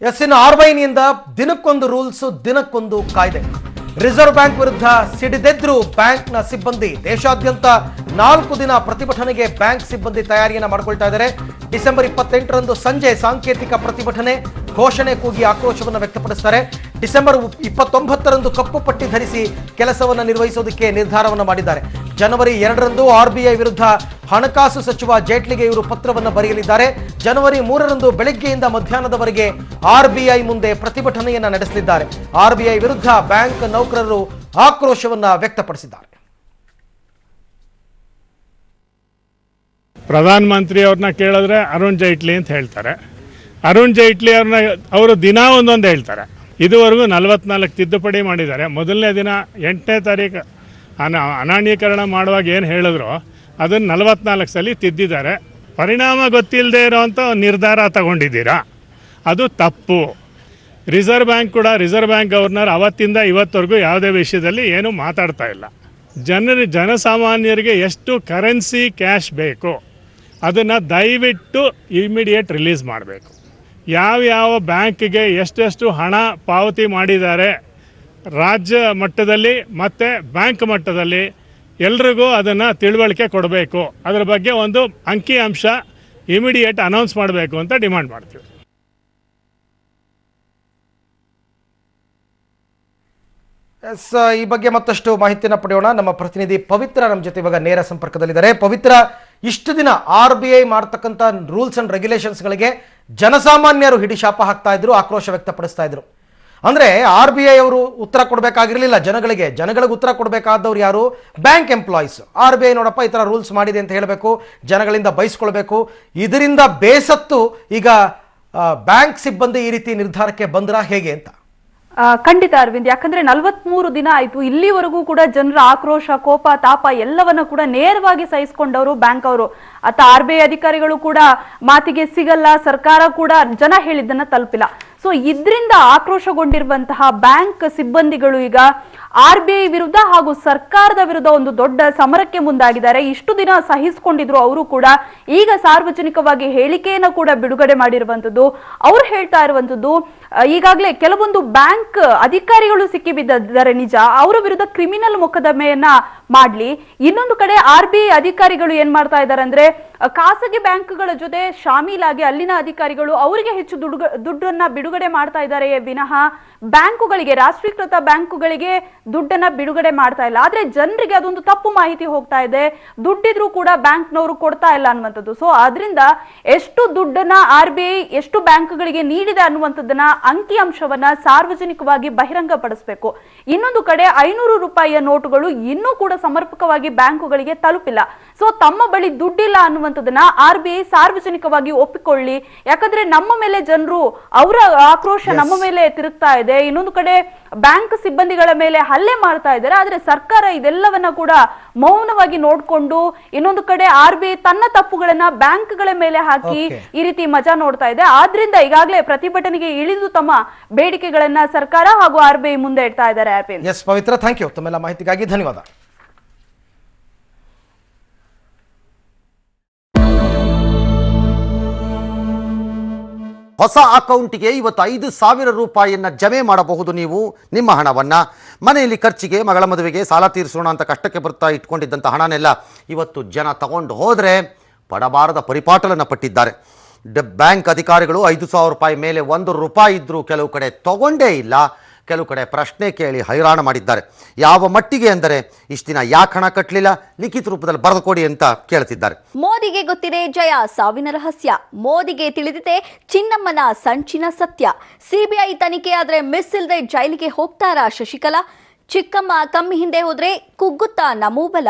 ಇನ್ನು ಆರ್ಬಿಐನಿಂದ ದಿನಕ್ಕೊಂದು ರೂಲ್ಸ್, ದಿನಕ್ಕೊಂದು ಕಾಯ್ದೆ. ರಿಸರ್ವ್ ಬ್ಯಾಂಕ್ ವಿರುದ್ಧ ಸಿಡಿದೆದ್ರು ಬ್ಯಾಂಕ್ನ ಸಿಬ್ಬಂದಿ. ದೇಶಾದ್ಯಂತ 4 ದಿನ ಪ್ರತಿಭಟನೆಗೆ ಬ್ಯಾಂಕ್ ಸಿಬ್ಬಂದಿ ತಯಾರಿಯನ್ನು ಮಾಡಿಕೊಳ್ತಾ ಇದ್ದಾರೆ. ಡಿಸೆಂಬರ್ 28ರಂದು ಸಂಜೆ ಸಾಂಕೇತಿಕ ಪ್ರತಿಭಟನೆ, ಘೋಷಣೆ ಕೂಗಿ ಆಕ್ರೋಶವನ್ನು ವ್ಯಕ್ತಪಡಿಸುತ್ತಾರೆ. ಡಿಸೆಂಬರ್ 29ರಂದು ಕಪ್ಪು ಪಟ್ಟಿ ಧರಿಸಿ ಕೆಲಸವನ್ನು ನಿರ್ವಹಿಸೋದಕ್ಕೆ ನಿರ್ಧಾರವನ್ನು ಮಾಡಿದ್ದಾರೆ. ಜನವರಿ 2ರಂದು ಆರ್ಬಿಐ ವಿರುದ್ಧ ಹಣಕಾಸು ಸಚಿವ ಜೇಟ್ಲಿಗೆ ಇವರು ಪತ್ರವನ್ನು ಬರೆಯಲಿದ್ದಾರೆ. ಜನವರಿ 3ರಂದು ಬೆಳಗ್ಗೆಯಿಂದ ಮಧ್ಯಾಹ್ನದವರೆಗೆ ಆರ್ಬಿಐ ಮುಂದೆ ಪ್ರತಿಭಟನೆಯನ್ನು ನಡೆಸಲಿದ್ದಾರೆ. ಆರ್ಬಿಐ ವಿರುದ್ಧ ಬ್ಯಾಂಕ್ ನೌಕರರು ಆಕ್ರೋಶವನ್ನು ವ್ಯಕ್ತಪಡಿಸಿದ್ದಾರೆ. ಪ್ರಧಾನ ಮಂತ್ರಿ ಅವ್ರನ್ನ ಕೇಳಿದ್ರೆ ಅರುಣ್ ಜೈಟ್ಲಿ ಅಂತ ಹೇಳ್ತಾರೆ. ಅರುಣ್ ಜೈಟ್ಲಿ ಅವರು ದಿನ ಒಂದೊಂದು ಹೇಳ್ತಾರೆ. ಇದುವರೆಗೂ 44 ತಿದ್ದುಪಡಿ ಮಾಡಿದ್ದಾರೆ. ಮೊದಲನೇ ದಿನ 8ನೇ ತಾರೀಕು ಅನಾಣ್ಯೀಕರಣ ಮಾಡುವಾಗ ಏನು ಹೇಳಿದ್ರು ಅದನ್ನು 44 ಸಲ ತಿದ್ದಿದ್ದಾರೆ. ಪರಿಣಾಮ ಗೊತ್ತಿಲ್ಲದೆ ಇರೋವಂಥ ನಿರ್ಧಾರ ತಗೊಂಡಿದ್ದೀರಾ, ಅದು ತಪ್ಪು. ರಿಸರ್ವ್ ಬ್ಯಾಂಕ್ ಗವರ್ನರ್ ಅವತ್ತಿಂದ ಇವತ್ತವರೆಗೂ ಯಾವುದೇ ವಿಷಯದಲ್ಲಿ ಏನೂ ಮಾತಾಡ್ತಾ ಇಲ್ಲ. ಜನಸಾಮಾನ್ಯರಿಗೆ ಎಷ್ಟು ಕರೆನ್ಸಿ ಕ್ಯಾಶ್ ಬೇಕು ಅದನ್ನು ದಯವಿಟ್ಟು ಇಮಿಡಿಯೇಟ್ ರಿಲೀಸ್ ಮಾಡಬೇಕು. ಯಾವ ಬ್ಯಾಂಕ್ಗೆ ಎಷ್ಟೆಷ್ಟು ಹಣ ಪಾವತಿ ಮಾಡಿದ್ದಾರೆ ರಾಜ್ಯ ಮಟ್ಟದಲ್ಲಿ ಮತ್ತು ಬ್ಯಾಂಕ್ ಮಟ್ಟದಲ್ಲಿ ಎಲ್ರಿಗೂ ಅದನ್ನು ತಿಳುವಳಿಕೆ ಕೊಡಬೇಕು. ಅದರ ಬಗ್ಗೆ ಒಂದು ಅಂಕಿಅಂಶ ಇಮಿಡಿಯೇಟ್ ಅನೌನ್ಸ್ ಮಾಡಬೇಕು ಅಂತ ಡಿಮಾಂಡ್ ಮಾಡ್ತೀವಿ. ಈ ಬಗ್ಗೆ ಮತ್ತಷ್ಟು ಮಾಹಿತಿಯನ್ನು ಪಡೆಯೋಣ. ನಮ್ಮ ಪ್ರತಿನಿಧಿ ಪವಿತ್ರ ನಮ್ಮ ಜೊತೆ ಇವಾಗ ನೇರ ಸಂಪರ್ಕದಲ್ಲಿದ್ದಾರೆ. ಪವಿತ್ರ, ಇಷ್ಟು ದಿನ RBI ಮಾಡ್ತಕ್ಕಂಥ ರೂಲ್ಸ್ ಅಂಡ್ ರೆಗ್ಯುಲೇಷನ್ಸ್ಗಳಿಗೆ ಜನಸಾಮಾನ್ಯರು ಹಿಡಿಶಾಪ ಹಾಕ್ತಾ ಇದ್ರು, ಆಕ್ರೋಶ ವ್ಯಕ್ತಪಡಿಸ್ತಾ ಇದ್ರು. ಅಂದರೆ RBI ಅವರು ಉತ್ತರ ಕೊಡಬೇಕಾಗಿರಲಿಲ್ಲ ಜನಗಳಿಗೆ ಉತ್ತರ ಕೊಡಬೇಕಾದವ್ರು ಯಾರು? Bank employees. RBI ನೋಡಪ್ಪ ಈ ಥರ ರೂಲ್ಸ್ ಮಾಡಿದೆ ಅಂತ ಹೇಳಬೇಕು, ಜನಗಳಿಂದ ಬಯಸ್ಕೊಳ್ಬೇಕು. ಇದರಿಂದ ಬೇಸತ್ತು ಈಗ ಬ್ಯಾಂಕ್ ಸಿಬ್ಬಂದಿ ಈ ರೀತಿ ನಿರ್ಧಾರಕ್ಕೆ ಬಂದ್ರ ಹೇಗೆ ಅಂತ? ಖಂಡಿತ ಅರವಿಂದ್, ಯಾಕಂದ್ರೆ 43 ದಿನ ಆಯ್ತು, ಇಲ್ಲಿವರೆಗೂ ಕೂಡ ಜನರ ಆಕ್ರೋಶ, ಕೋಪ, ತಾಪ ಎಲ್ಲವನ್ನ ಕೂಡ ನೇರವಾಗಿ ಸಹಿಸಿಕೊಂಡವರು ಬ್ಯಾಂಕ್ ಅವರು. ಅತ್ತ RBI ಅಧಿಕಾರಿಗಳು ಕೂಡ ಮಾತಿಗೆ ಸಿಗಲ್ಲ, ಸರ್ಕಾರ ಕೂಡ ಜನ ಹೇಳಿದ್ದನ್ನ ತಲುಪಿಲ್ಲ. ಸೊ ಇದರಿಂದ ಆಕ್ರೋಶಗೊಂಡಿರುವಂತಹ ಬ್ಯಾಂಕ್ ಸಿಬ್ಬಂದಿಗಳು ಈಗ RBI ವಿರುದ್ಧ ಹಾಗೂ ಸರ್ಕಾರದ ವಿರುದ್ಧ ಒಂದು ದೊಡ್ಡ ಸಮರಕ್ಕೆ ಮುಂದಾಗಿದ್ದಾರೆ. ಇಷ್ಟು ದಿನ ಸಹಿಸಿಕೊಂಡಿದ್ರು ಅವರು ಕೂಡ ಈಗ ಸಾರ್ವಜನಿಕವಾಗಿ ಹೇಳಿಕೆಯನ್ನು ಕೂಡ ಬಿಡುಗಡೆ ಮಾಡಿರುವಂತದ್ದು. ಅವ್ರು ಹೇಳ್ತಾ ಇರುವಂತದ್ದು, ಈಗಾಗಲೇ ಕೆಲವೊಂದು ಬ್ಯಾಂಕ್ ಅಧಿಕಾರಿಗಳು ಸಿಕ್ಕಿಬಿದ್ದಿದ್ದಾರೆ ನಿಜ, ಅವರ ವಿರುದ್ಧ ಕ್ರಿಮಿನಲ್ ಮೊಕದ್ದಮೆಯನ್ನ ಮಾಡ್ಲಿ. ಇನ್ನೊಂದು ಕಡೆ RBI ಅಧಿಕಾರಿಗಳು ಏನ್ ಮಾಡ್ತಾ ಇದ್ದಾರೆ ಅಂದ್ರೆ, ಖಾಸಗಿ ಬ್ಯಾಂಕ್ಗಳ ಜೊತೆ ಶಾಮೀಲಾಗಿ ಅಲ್ಲಿನ ಅಧಿಕಾರಿಗಳು ಅವರಿಗೆ ಹೆಚ್ಚು ದುಡ್ಡನ್ನ ಬಿಡುಗಡೆ ಮಾಡ್ತಾ ಇದ್ದಾರೆ ವಿನಃ ಬ್ಯಾಂಕುಗಳಿಗೆ, ರಾಷ್ಟ್ರೀಕೃತ ಬ್ಯಾಂಕುಗಳಿಗೆ ದುಡ್ಡನ್ನ ಬಿಡುಗಡೆ ಮಾಡ್ತಾ ಇಲ್ಲ. ಆದ್ರೆ ಜನರಿಗೆ ಅದೊಂದು ತಪ್ಪು ಮಾಹಿತಿ ಹೋಗ್ತಾ ಇದೆ, ದುಡ್ಡಿದ್ರು ಕೂಡ ಬ್ಯಾಂಕ್ನವರು ಕೊಡ್ತಾ ಇಲ್ಲ ಅನ್ನುವಂಥದ್ದು. ಸೊ ಅದರಿಂದ ಎಷ್ಟು ದುಡ್ಡನ್ನ RBI ಎಷ್ಟು ಬ್ಯಾಂಕ್ಗಳಿಗೆ ನೀಡಿದೆ ಅನ್ನುವಂಥದ್ದನ್ನ ಅಂಕಿಅಂಶವನ್ನ ಸಾರ್ವಜನಿಕವಾಗಿ ಬಹಿರಂಗ ಪಡಿಸಬೇಕು. ಇನ್ನೊಂದು ಕಡೆ 500 ರೂಪಾಯಿಯ ನೋಟುಗಳು ಇನ್ನೂ ಕೂಡ ಸಮರ್ಪಕವಾಗಿ ಬ್ಯಾಂಕುಗಳಿಗೆ ತಲುಪಿಲ್ಲ. ಸೊ ತಮ್ಮ ಬಳಿ ದುಡ್ಡಿಲ್ಲ ಅನ್ನುವಂಥದ್ದನ್ನ RBI ಸಾರ್ವಜನಿಕವಾಗಿ ಒಪ್ಪಿಕೊಳ್ಳಿ. ಯಾಕಂದ್ರೆ ನಮ್ಮ ಮೇಲೆ ಜನರು ಅವರ ಆಕ್ರೋಶ ನಮ್ಮ ಮೇಲೆ ತಿರುಗ್ತಾ ಇದೆ. ಇನ್ನೊಂದು ಕಡೆ ಬ್ಯಾಂಕ್ ಸಿಬ್ಬಂದಿಗಳ ಮೇಲೆ ಹಲ್ಲೆ ಮಾಡ್ತಾ ಇದ್ದಾರೆ. ಆದ್ರೆ ಸರ್ಕಾರ ಇದೆಲ್ಲವನ್ನ ಕೂಡ ಮೌನವಾಗಿ ನೋಡ್ಕೊಂಡು, ಇನ್ನೊಂದು ಕಡೆ RBI ತನ್ನ ತಪ್ಪುಗಳನ್ನ ಬ್ಯಾಂಕ್ಗಳ ಮೇಲೆ ಹಾಕಿ ಈ ರೀತಿ ಮಜಾ ನೋಡ್ತಾ ಇದೆ. ಆದ್ರಿಂದ ಈಗಾಗಲೇ ಪ್ರತಿಭಟನೆಗೆ ಇಳಿದು ತಮ್ಮ ಬೇಡಿಕೆಗಳನ್ನ ಸರ್ಕಾರ ಹಾಗೂ RBI ಮುಂದೆ ಇಡ್ತಾ ಇದ್ದಾರೆ. Yes Pavithra, thank you. ತಮ್ಮೆಲ್ಲ ಮಾಹಿತಿಗಾಗಿ ಧನ್ಯವಾದ. ಹೊಸ ಅಕೌಂಟಿಗೆ ಇವತ್ತು 5,000 ರೂಪಾಯಿಯನ್ನು ಜಮೆ ಮಾಡಬಹುದು. ನೀವು ನಿಮ್ಮ ಹಣವನ್ನು ಮನೆಯಲ್ಲಿ ಖರ್ಚಿಗೆ, ಮಗಳ ಮದುವೆಗೆ, ಸಾಲ ತೀರಿಸೋಣ ಅಂತ ಕಷ್ಟಕ್ಕೆ ಬರ್ತಾ ಇಟ್ಕೊಂಡಿದ್ದಂಥ ಹಣನೆಲ್ಲ ಇವತ್ತು ಜನ ತಗೊಂಡು ಹೋದರೆ ಪಡಬಾರದ ಪರಿಪಾಟಲನ್ನು ಪಟ್ಟಿದ್ದಾರೆ. ಬ್ಯಾಂಕ್ ಅಧಿಕಾರಿಗಳು 5,000 ರೂಪಾಯಿ ಮೇಲೆ 1 ರೂಪಾಯಿ ಇದ್ದರೂ ಕೆಲವು ಕಡೆ ತಗೊಂಡೇ ಇಲ್ಲ, ಕೆಲವು ಕಡೆ ಪ್ರಶ್ನೆ ಕೇಳಿ ಹೈರಾಣ ಮಾಡಿದ್ದಾರೆ. ಯಾವ ಮಟ್ಟಿಗೆ ಅಂದರೆ, ಇಷ್ಟು ದಿನ ಯಾಕೆ ಹಣ ಕಟ್ಟಲಿಲ್ಲ, ಲಿಖಿತ ರೂಪದಲ್ಲಿ ಬರೆದು ಕೊಡಿ ಅಂತ ಕೇಳ್ತಿದ್ದಾರೆ. ಮೋದಿಗೆ ಗೊತ್ತಿದೆ ಜಯ ಸಾವಿನ ರಹಸ್ಯ, ಮೋದಿಗೆ ತಿಳಿದಿದೆ ಚಿನ್ನಮ್ಮನ ಸಂಚಿನ ಸತ್ಯ. CBI ತನಿಖೆ ಆದ್ರೆ ಮಿಸ್ ಇಲ್ಲದೆ ಜೈಲಿಗೆ ಹೋಗ್ತಾರಾ ಶಶಿಕಲಾ? ಚಿಕ್ಕಮ್ಮ ಕಮ್ಮಿ ಹಿಂದೆ ಹೋದ್ರೆ ಕುಗ್ಗುತ್ತಾ ನಮೂಬಲ.